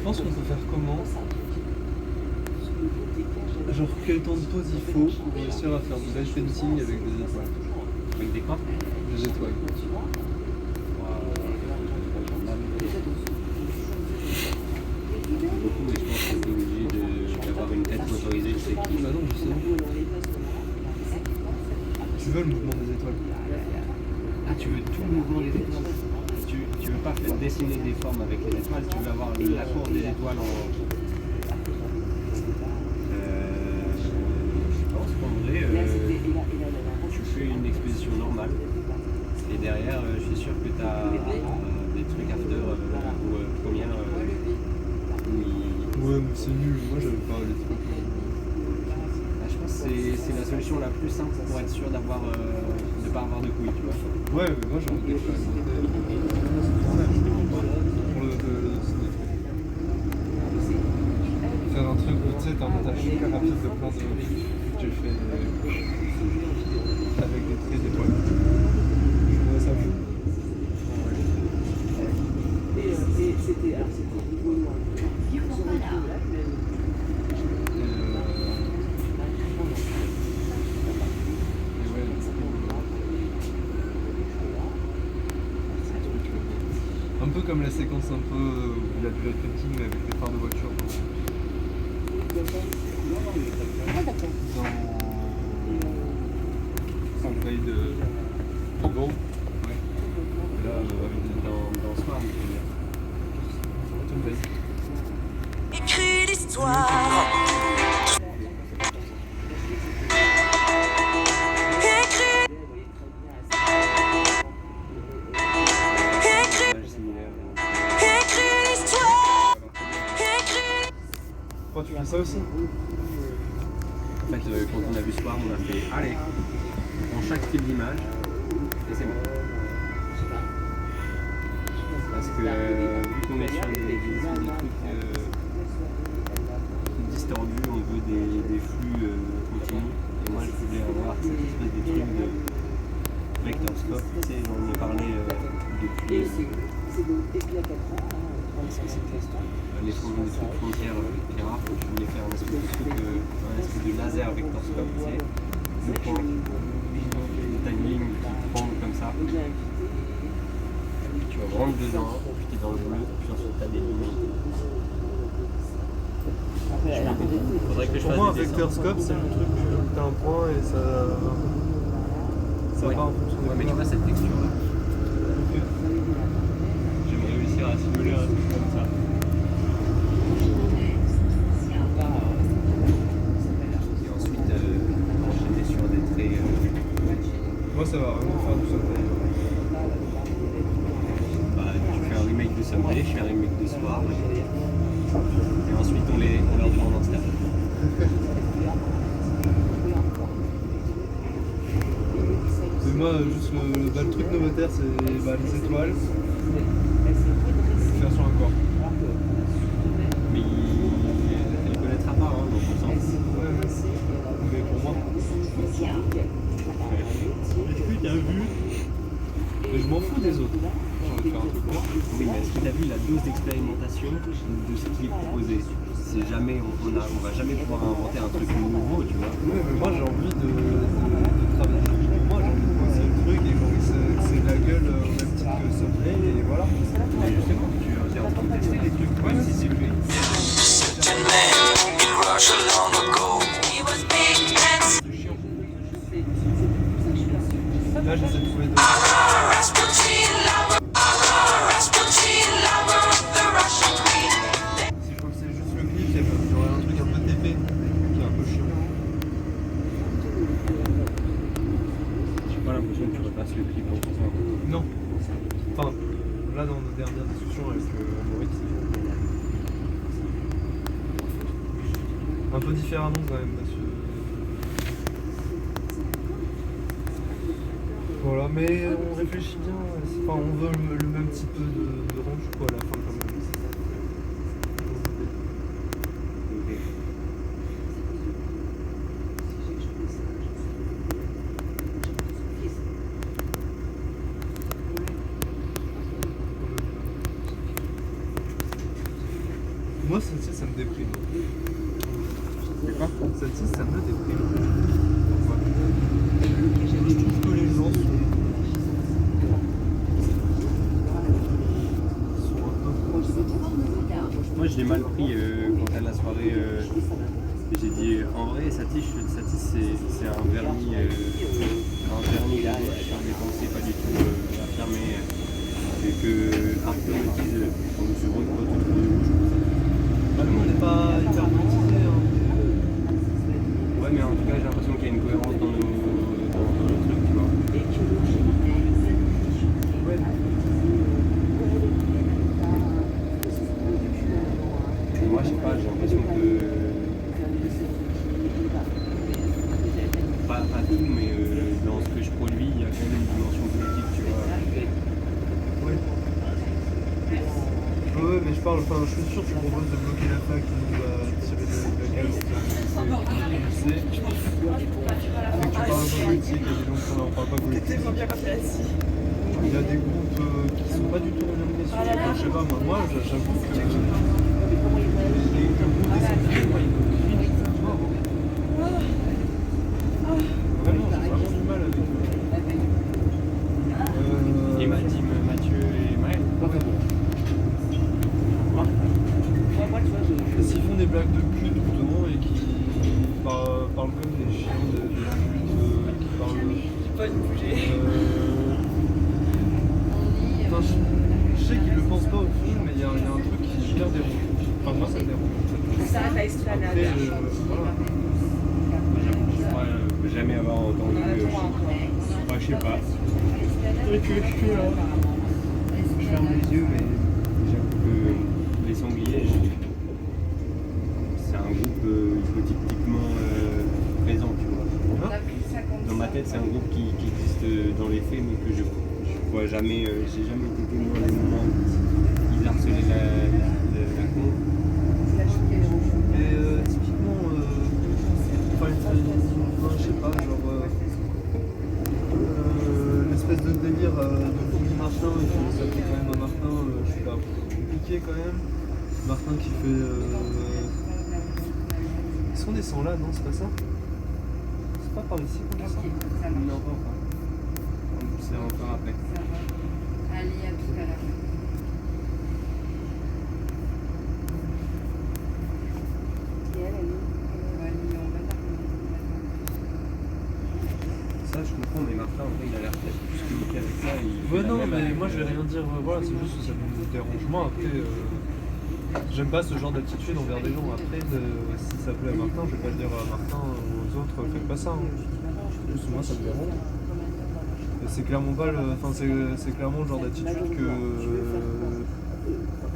pense qu'on peut faire comment? Genre quel temps de pause il faut pour réussir à faire du live painting avec des étoiles? Avec des quoi? Des étoiles. Beaucoup, mais je pense que t'es obligé d'avoir une tête motorisée, tu sais. Bah non, justement. Tu veux le mouvement des étoiles? Ah, tu veux tout le mouvement des étoiles? Tu veux pas faire dessiner des formes avec les étoiles, tu veux avoir la course des étoiles en... Je pense qu'en vrai, tu fais une exposition normale. Et derrière, je suis sûr que tu as des trucs after ou première. Ouais, mais c'est nul. Moi, j'avais pas les trucs. Je pense que c'est la solution la plus simple pour être sûr de ne pas avoir de couilles, tu vois. Ouais, mais moi, j'en ai quand même. Pour le faire un truc où tu sais, t'as un montage super rapide de plein de trucs que j'ai fait avec des traits d'étoiles. Je trouvais ça fou. Un peu comme la séquence un peu où il y a du light painting avec les phares de voiture. Dans Sunfade de Go. Ouais. Et là, dans Swarm, je veux dire. Sunfade. Écris l'histoire. Pourquoi tu fais ça aussi? En fait, quand on a vu Swarm, on a fait allez, on prend chaque style d'image et c'est bon. Parce que vu qu'on est sur des trucs distordus, on veut des flux continus. Et moi, je voulais avoir cette espèce de truc de vector scope. Tu sais, j'en ai parlé depuis. Les trucs frontières Pierre, je voulais faire un espèce de laser vector scope, tu sais, le point, le timing qui prend comme ça. Tu vas rentrer dedans, puis tu es dans le bleu, puis ensuite tu as des lignes. Faudrait que je Pour fasse moi, un des dessins. vector scope, c'est le truc où tu as un point et ça Ouais. part en fonction des Ouais, mais tu vois cette texture là. J'aimerais réussir à simuler un truc comme ça. Et ensuite enchaîner sur des traits. Moi, ça va vraiment faire du sommeil. Bah, tu fais un remake de Someday, je fais un remake de Swarm. Et ensuite on leur demande un step. Mais moi, juste le truc novateur, c'est les étoiles. Faire sur un corps. Mais elle connaîtra pas, hein, dans ton sens. Ouais, mais pour moi. Est-ce que t'as vu? Mais je m'en fous des autres. J'ai envie de faire un truc moi. Oui, mais est-ce que tu as vu la dose d'expérimentation de ce qui est proposé? C'est jamais, on va jamais pouvoir inventer un truc nouveau, tu vois. Ouais, mais moi j'ai envie de travailler. Moi j'ai envie de penser le truc et j'ai envie que c'est de la gueule au même titre que Subway et voilà. Mais justement, tu es en train de tester des trucs, même si c'est fait. Là j'essaie de trouver si je trouve que c'est juste le clip, j'aurais un truc un peu TP qui est un peu chiant. J'ai pas l'impression que tu repasses le clip en faisant. Non. Enfin, là dans nos dernières discussions avec Maurice, un peu différemment quand même parce que... Voilà, mais on réfléchit bien, enfin on veut le même petit peu de range quoi à la fin quand même. Moi, celle-ci, ça me déprime. C'est quoi? Celle-ci, ça me déprime. Pourquoi? Je trouve que les gens sont Moi je l'ai mal pris quant à la soirée. J'ai dit en vrai Satis c'est un vernis sur mes pensées pas du tout affirmé et que Arthur me dise on me seconde pas tout trop rouge. on n'est pas hyper politisé. Ouais mais en tout cas j'ai l'impression qu'il y a une cohérence dans le truc tu vois. Ouais. Moi je sais pas, j'ai l'impression que pas tout mais dans ce que je produis il y a quand même une dimension politique tu vois. Ouais. Ouais, mais je parle, enfin, je suis sûr que tu proposes de bloquer la fac qui nous va tirer de la case. C'est que tu parles pas politique, il y a des gens qui ne parlent pas politique. Il y a des groupes qui sont pas du tout orientés sur. Enfin, je sais pas, moi j'avoue que les groupes des sangliers, moi, ils me crient. Vraiment, j'ai vraiment du mal avec eux. Et ma team Mathieu et Maël. S'ils font des blagues de cul tout le temps et qui parlent comme des chiens de pute, qui parlent. Pas une bouger. Enfin, je sais qu'ils le pensent pas au fond, mais il y a un truc qui est hyper dérangeant. Enfin, moi ça me dérange. Ça reste à Esplanade. Après, voilà. Je crois jamais avoir entendu. Enfin, je sais pas. Je ferme les yeux, mais j'avoue que les sangliers, c'est un groupe hypothétiquement présent, tu vois. Dans ma tête, c'est un groupe qui existe dans les faits, mais que je vois jamais. J'ai jamais été témoin des moments où ils harcelaient la con. Mais typiquement, je sais pas, genre l'espèce de délire de Fourni Martin et qui s'appelle quand même un Martin, je suis là, compliqué quand même. Martin qui fait. Est-ce qu'on descend là? Non, c'est pas ça? C'est pas par ici qu'on descend? Non, pas. C'est encore après. Allez, à tout à l'heure. Ça, je comprends, mais Martin, en fait, il a l'air peut-être plus communiqué avec ça. Ouais, non, mais moi je vais rien dire, voilà, c'est juste que ça me dérange moins. Après, j'aime pas ce genre d'attitude envers des gens. Après, si ça plaît à Martin, je vais pas le dire à Martin ou aux autres, faites pas ça. Hein. Juste moi, ça me dérange. Et c'est clairement pas le. Enfin, c'est clairement le genre d'attitude que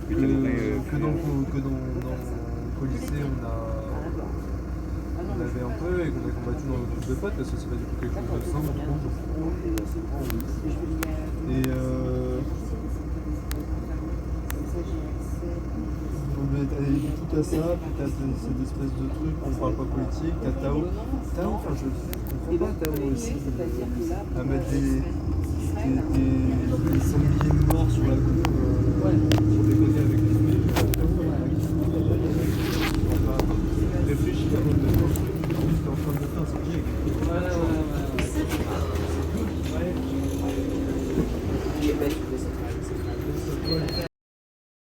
dans le lycée on avait un peu et qu'on a combattu dans le groupe de potes parce que c'est pas du tout quelque chose de simple, je trouve. Et tout à ça, puis t'as cette espèce de truc, on parle pas politique, t'as Tao, enfin je comprends pas Tao aussi, à mettre des sangliers morts sur la cour, pour déconner avec